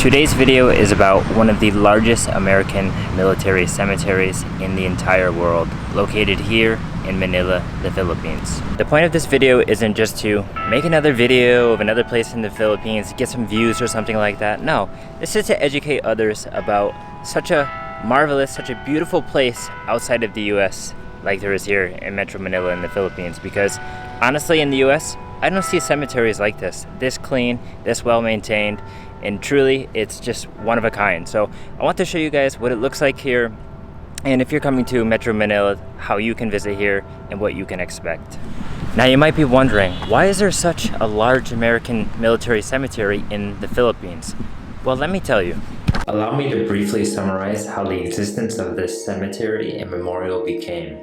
Today's video is about one of the largest American military cemeteries in the entire world, located here in Manila, the Philippines. The point of this video isn't just to make another video of another place in the Philippines, get some views or something like that. No, this is to educate others about such a marvelous, such a beautiful place outside of the US like there is here in Metro Manila in the Philippines. Because honestly, in the US, I don't see cemeteries like this clean, this well maintained, and truly it's just one of a kind. So I want to show you guys what it looks like here, and if you're coming to Metro Manila, how you can visit here and what you can expect. Now you might be wondering, why is there such a large American military cemetery in the Philippines? Well, let me tell you. Allow me to briefly summarize how the existence of this cemetery and memorial became.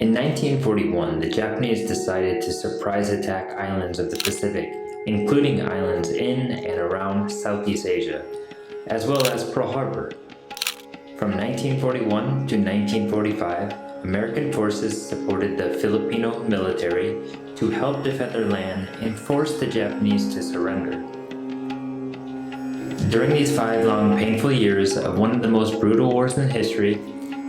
In 1941, the Japanese decided to surprise attack islands of the Pacific, including islands in and around Southeast Asia, as well as Pearl Harbor. From 1941 to 1945, American forces supported the Filipino military to help defend their land and force the Japanese to surrender. During these 5 long, painful years of one of the most brutal wars in history,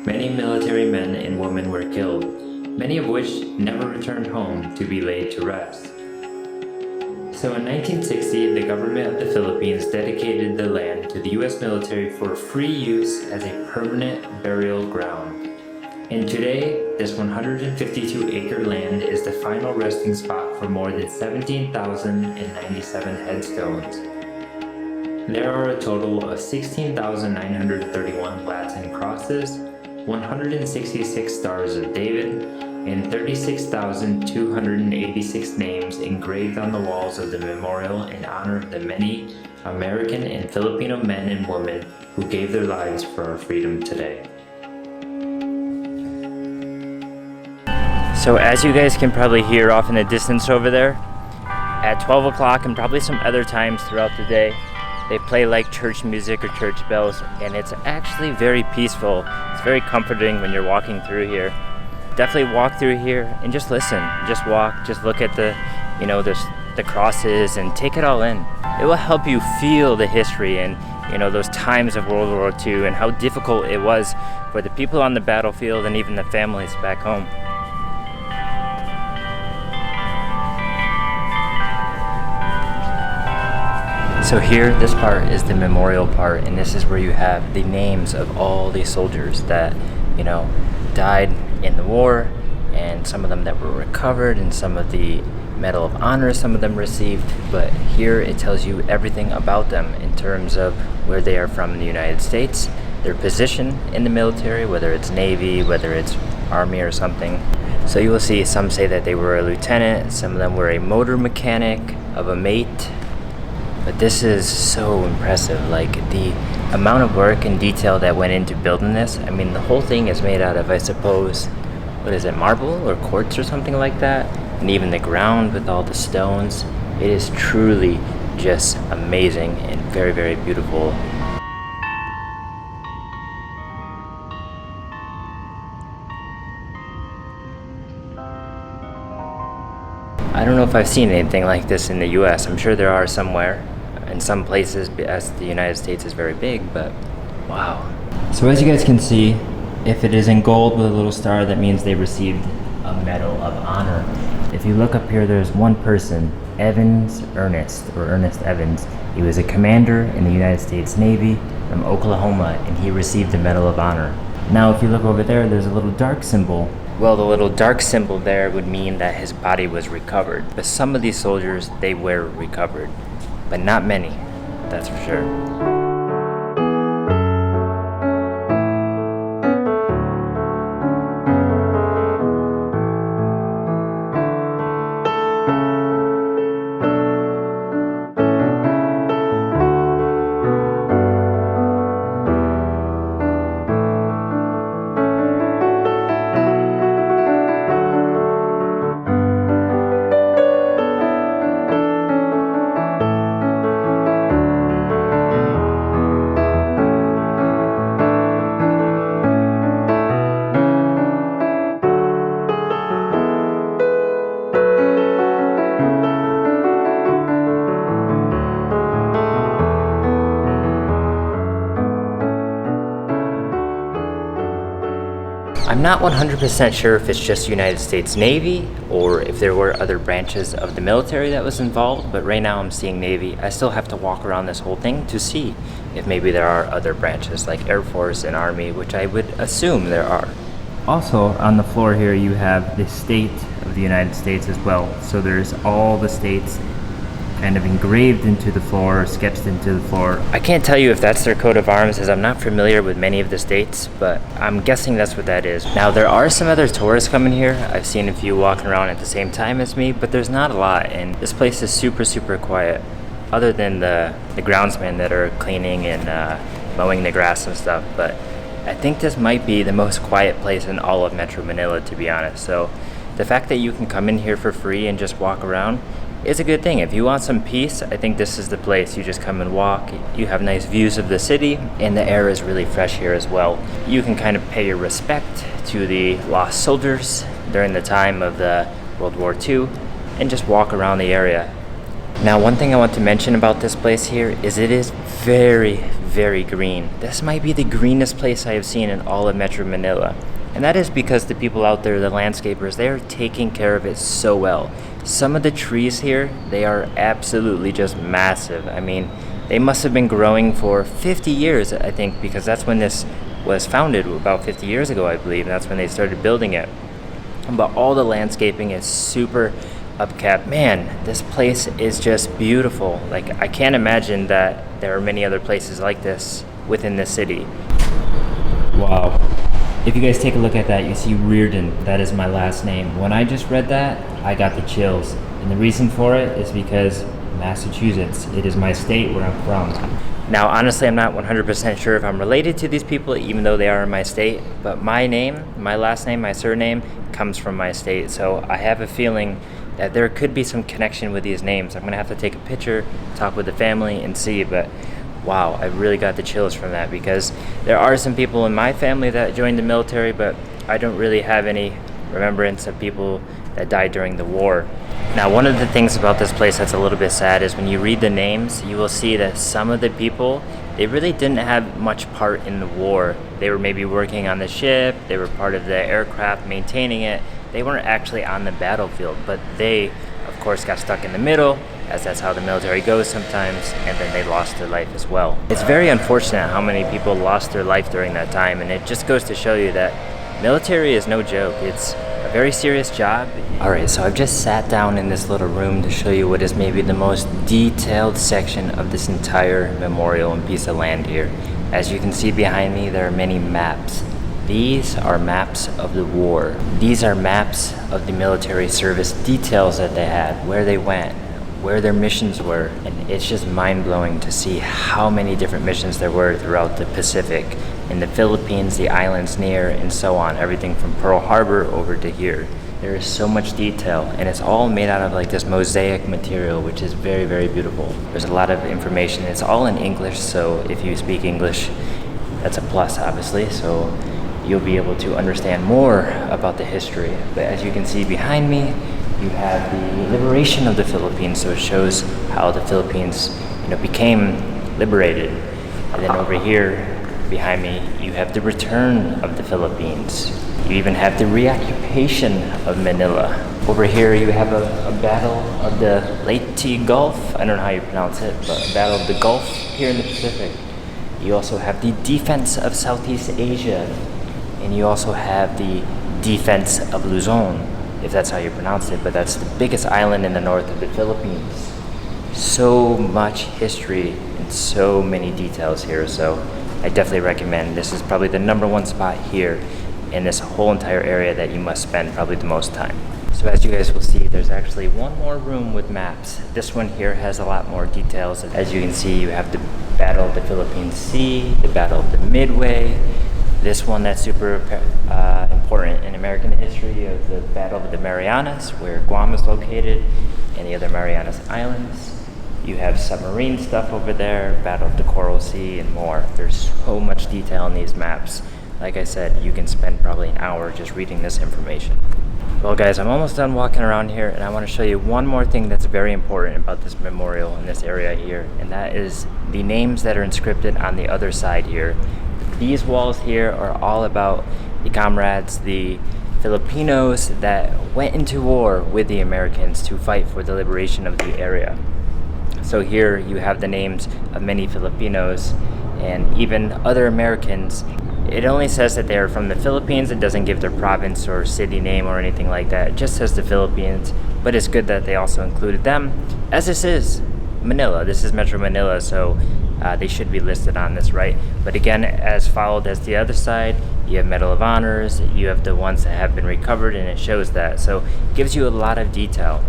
many military men and women were killed, many of which never returned home to be laid to rest. So in 1960, the government of the Philippines dedicated the land to the US military for free use as a permanent burial ground. And today, this 152-acre land is the final resting spot for more than 17,097 headstones. There are a total of 16,931 Latin crosses, 166 Stars of David, and 36,286 names engraved on the walls of the memorial in honor of the many American and Filipino men and women who gave their lives for our freedom today. So as you guys can probably hear off in the distance over there, at 12 o'clock and probably some other times throughout the day, they play like church music or church bells, and it's actually very peaceful. It's very comforting when you're walking through here. Definitely walk through here and just listen, just walk, just look at the crosses and take it all in. It will help you feel the history and those times of World War II and how difficult it was for the people on the battlefield and even the families back home. So here, this part is the memorial part, and this is where you have the names of all these soldiers that, died in the war, and some of them that were recovered, and some of the Medal of Honor some of them received. But here it tells you everything about them in terms of where they are from in the United States, their position in the military, whether it's Navy, whether it's Army or something. So you will see some say that they were a lieutenant, some of them were a motor mechanic, of a mate. But this is so impressive, like the amount of work and detail that went into building this. I mean, the whole thing is made out of, I suppose, what is it, marble or quartz or something like that? And even the ground with all the stones. It is truly just amazing and very, very beautiful. I don't know if I've seen anything like this in the US. I'm sure there are somewhere. In some places, as the United States is very big, but wow. So as you guys can see, if it is in gold with a little star, that means they received a Medal of Honor. If you look up here, there's one person, Ernest Evans. He was a commander in the United States Navy from Oklahoma, and he received the Medal of Honor. Now if you look over there, there's a little dark symbol. Well, the little dark symbol there would mean that his body was recovered. But some of these soldiers, they were recovered. But not many, that's for sure. I'm not 100% sure if it's just United States Navy or if there were other branches of the military that was involved, but right now I'm seeing Navy. I still have to walk around this whole thing to see if maybe there are other branches like Air Force and Army, which I would assume there are. Also, on the floor here, you have the state of the United States as well. So there's all the states kind of engraved into the floor, sketched into the floor. I can't tell you if that's their coat of arms, as I'm not familiar with many of the states, but I'm guessing that's what that is. Now, there are some other tourists coming here. I've seen a few walking around at the same time as me, but there's not a lot, and this place is super, super quiet, other than the groundsmen that are cleaning and mowing the grass and stuff. But I think this might be the most quiet place in all of Metro Manila, to be honest. So the fact that you can come in here for free and just walk around is a good thing. If you want some peace, I think this is the place. You just come and walk. You have nice views of the city, and the air is really fresh here as well. You can kind of pay your respect to the lost soldiers during the time of the World War II and just walk around the area. Now, one thing I want to mention about this place here is it is very, very green. This might be the greenest place I have seen in all of Metro Manila. And that is because the people out there, the landscapers, they are taking care of it so well. Some of the trees here, they are absolutely just massive. I mean, they must have been growing for 50 years, I think, because that's when this was founded, about 50 years ago, I believe. That's when they started building it. But all the landscaping is super upkept. Man, this place is just beautiful. Like, I can't imagine that there are many other places like this within the city. Wow. If you guys take a look at that, you see Reardon. That is my last name. When I just read that, I got the chills. And the reason for it is because Massachusetts, it is my state where I'm from. Now, honestly, I'm not 100% sure if I'm related to these people, even though they are in my state. But my name, my last name, my surname, comes from my state. So I have a feeling that there could be some connection with these names. I'm gonna have to take a picture, talk with the family, and see. But wow, I really got the chills from that, because there are some people in my family that joined the military, but I don't really have any remembrance of people that died during the war. Now, one of the things about this place that's a little bit sad is when you read the names, you will see that some of the people, they really didn't have much part in the war. They were maybe working on the ship, they were part of the aircraft, maintaining it. They weren't actually on the battlefield, but they, of course, got stuck in the middle, as that's how the military goes sometimes, and then they lost their life as well. It's very unfortunate how many people lost their life during that time, and it just goes to show you that military is no joke. It's a very serious job. Alright, so I've just sat down in this little room to show you what is maybe the most detailed section of this entire memorial and piece of land here. As you can see behind me, there are many maps. These are maps of the war. These are maps of the military service details that they had, where they went, where their missions were, and it's just mind-blowing to see how many different missions there were throughout the Pacific, in the Philippines, the islands near, and so on, everything from Pearl Harbor over to here. There is so much detail, and it's all made out of like this mosaic material, which is very, very beautiful. There's a lot of information. It's all in English, so if you speak English, that's a plus, obviously, so you'll be able to understand more about the history. But as you can see behind me, you have the liberation of the Philippines, so it shows how the Philippines, became liberated. And then over here behind me, you have the return of the Philippines. You even have the reoccupation of Manila. Over here, you have a battle of the Leyte Gulf. I don't know how you pronounce it, but a battle of the Gulf here in the Pacific. You also have the defense of Southeast Asia, and you also have the defense of Luzon, if that's how you pronounce it, but that's the biggest island in the north of the Philippines. So much history and so many details here, so I definitely recommend. This is probably the #1 spot here in this whole entire area that you must spend probably the most time. So as you guys will see, there's actually one more room with maps. This one here has a lot more details. As you can see, you have the Battle of the Philippine Sea, the Battle of the Midway, this one that's super important in American history of the Battle of the Marianas, where Guam is located, and the other Marianas Islands. You have submarine stuff over there, Battle of the Coral Sea, and more. There's so much detail in these maps. Like I said, you can spend probably an hour just reading this information. Well guys, I'm almost done walking around here, and I want to show you one more thing that's very important about this memorial in this area here, and that is the names that are inscripted on the other side here. These walls here are all about the comrades, the Filipinos that went into war with the Americans to fight for the liberation of the area. So here you have the names of many Filipinos and even other Americans. It only says that they are from the Philippines. It doesn't give their province or city name or anything like that. It just says the Philippines, but it's good that they also included them, as this is Manila. This is Metro Manila, so they should be listed on this, right? But again, as followed as the other side, you have Medal of Honors, you have the ones that have been recovered, and it shows that. So it gives you a lot of detail.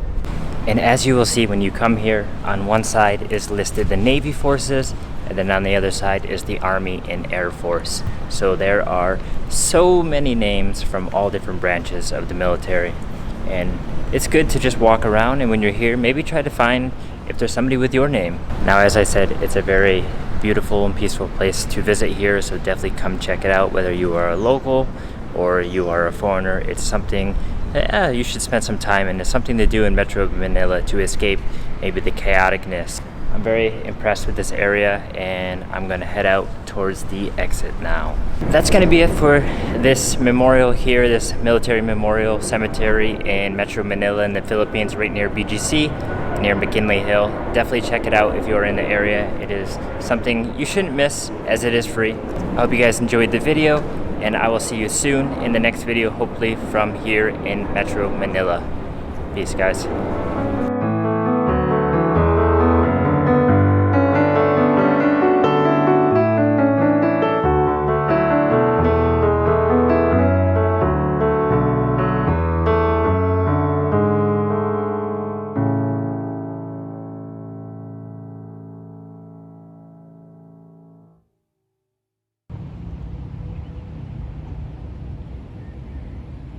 And as you will see when you come here, on one side is listed the Navy forces, and then on the other side is the Army and Air Force. So there are so many names from all different branches of the military. And it's good to just walk around, and when you're here, maybe try to find if there's somebody with your name. Now, as I said, it's a very beautiful and peaceful place to visit here, so definitely come check it out, whether you are a local or you are a foreigner. It's something you should spend some time, and it's something to do in Metro Manila to escape maybe the chaoticness. I'm very impressed with this area, and I'm gonna head out towards the exit now. That's gonna be it for this memorial here, this military memorial cemetery in Metro Manila in the Philippines, right near BGC, near McKinley Hill. Definitely check it out if you're in the area. It is something you shouldn't miss, as it is free. I hope you guys enjoyed the video, and I will see you soon in the next video, hopefully from here in Metro Manila. Peace, guys.